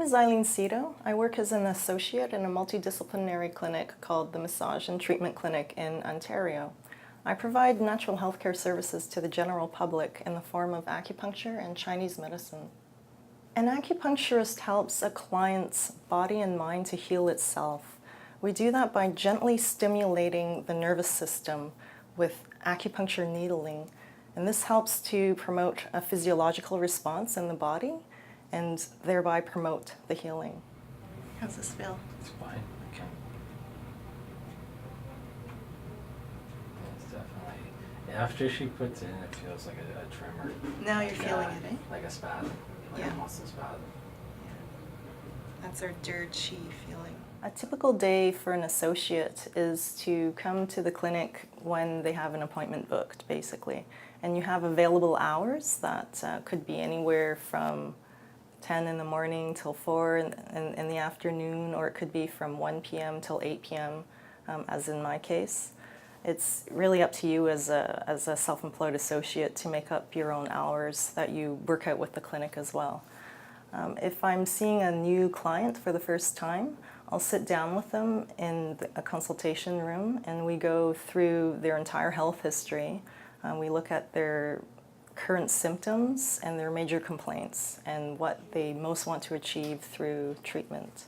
is Eileen Seto. I work as an associate in a multidisciplinary clinic called the Massage and Treatment Clinic in Ontario. I provide natural healthcare services to the general public in the form of acupuncture and Chinese medicine. An acupuncturist helps a client's body and mind to heal itself. We do that by gently stimulating the nervous system with acupuncture needling, and this helps to promote a physiological response in the body and thereby promote the healing. How's this feel? It's fine. Okay. It's definitely, after she puts it in, it feels like a tremor. Now you're feeling it, eh? Like a spasm, like a muscle spasm. Yeah. That's our dirt chi feeling. A typical day for an associate is to come to the clinic when they have an appointment booked, basically. And you have available hours that could be anywhere from 10 in the morning till 4 in the afternoon, or it could be from 1 p.m. till 8 p.m., as in my case. It's really up to you as a self-employed associate to make up your own hours that you work out with the clinic as well. If I'm seeing a new client for the first time, I'll sit down with them in a consultation room and we go through their entire health history. We look at their current symptoms and their major complaints and what they most want to achieve through treatment.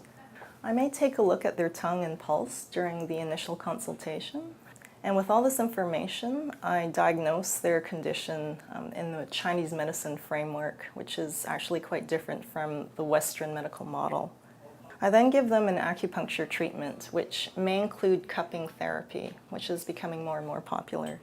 I may take a look at their tongue and pulse during the initial consultation. And with all this information, I diagnose their condition in the Chinese medicine framework, which is actually quite different from the Western medical model. I then give them an acupuncture treatment, which may include cupping therapy, which is becoming more and more popular.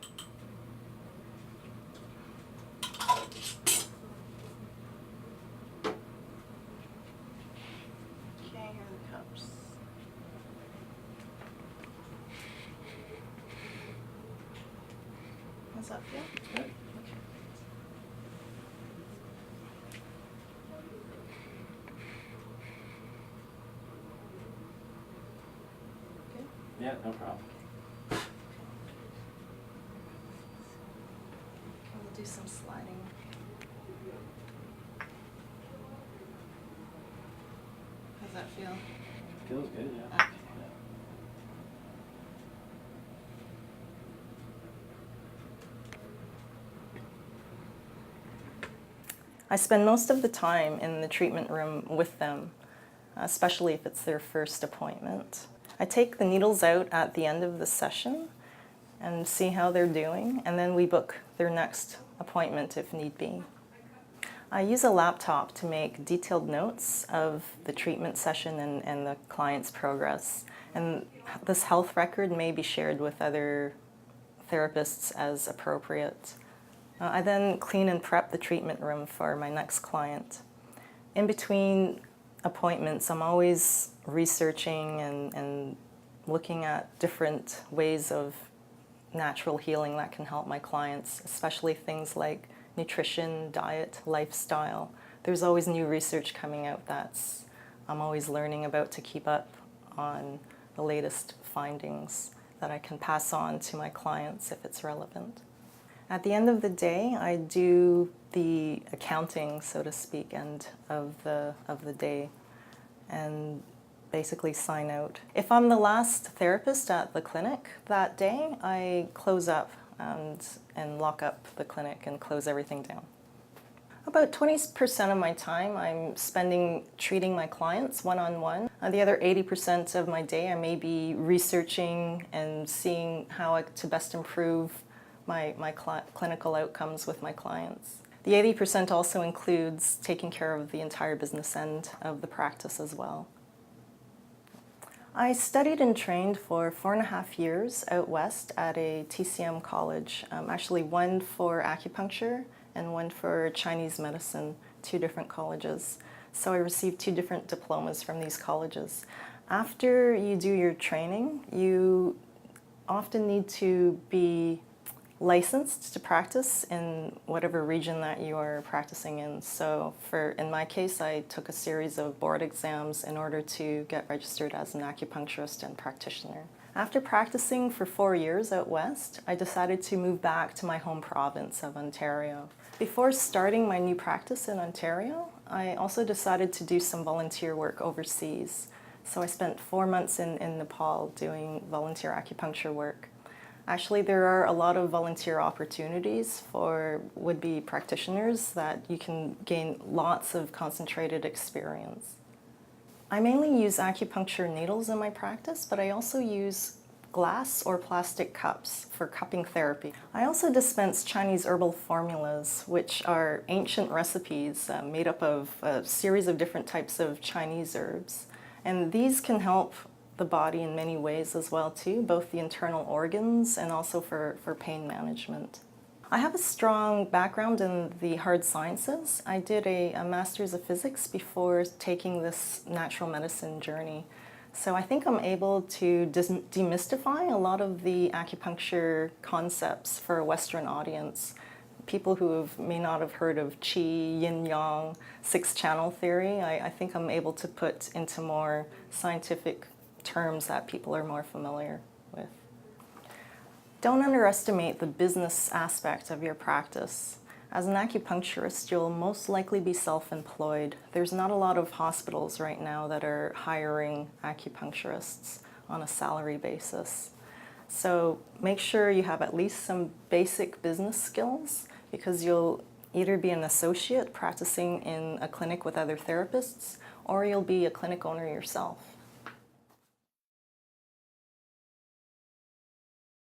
How's that feel? Good. Okay. Good? Yeah, no problem. We'll do some sliding. How's that feel? Feels good, yeah. Okay. I spend most of the time in the treatment room with them, especially if it's their first appointment. I take the needles out at the end of the session and see how they're doing, and then we book their next appointment if need be. I use a laptop to make detailed notes of the treatment session and the client's progress, and this health record may be shared with other therapists as appropriate. I then clean and prep the treatment room for my next client. In between appointments, I'm always researching and looking at different ways of natural healing that can help my clients, especially things like nutrition, diet, lifestyle. There's always new research coming out that's I'm always learning about to keep up on the latest findings that I can pass on to my clients if it's relevant. At the end of the day, I do the accounting, so to speak, end of the day and basically sign out. If I'm the last therapist at the clinic that day, I close up and lock up the clinic and close everything down. About 20% of my time I'm spending treating my clients one-on-one. The other 80% of my day I may be researching and seeing how to best improve my clinical outcomes with my clients. The 80% also includes taking care of the entire business end of the practice as well. I studied and trained for 4.5 years out west at a TCM college, actually one for acupuncture and one for Chinese medicine, 2 different colleges. So I received 2 different diplomas from these colleges. After you do your training, you often need to be licensed to practice in whatever region that you are practicing in. So in my case, I took a series of board exams in order to get registered as an acupuncturist and practitioner. After practicing for 4 years out west, I decided to move back to my home province of Ontario. Before starting my new practice in Ontario, I also decided to do some volunteer work overseas. So I spent 4 months in Nepal doing volunteer acupuncture work. Actually, there are a lot of volunteer opportunities for would-be practitioners that you can gain lots of concentrated experience. I mainly use acupuncture needles in my practice, but I also use glass or plastic cups for cupping therapy. I also dispense Chinese herbal formulas, which are ancient recipes made up of a series of different types of Chinese herbs. And these can help the body in many ways as well too, both the internal organs and also for pain management. I have a strong background in the hard sciences. I did a master's of physics before taking this natural medicine journey. So I think I'm able to demystify a lot of the acupuncture concepts for a Western audience. People who may not have heard of qi, yin-yang, six-channel theory, I think I'm able to put into more scientific terms that people are more familiar with. Don't underestimate the business aspect of your practice. As an acupuncturist, you'll most likely be self-employed. There's not a lot of hospitals right now that are hiring acupuncturists on a salary basis. So make sure you have at least some basic business skills, because you'll either be an associate practicing in a clinic with other therapists, or you'll be a clinic owner yourself.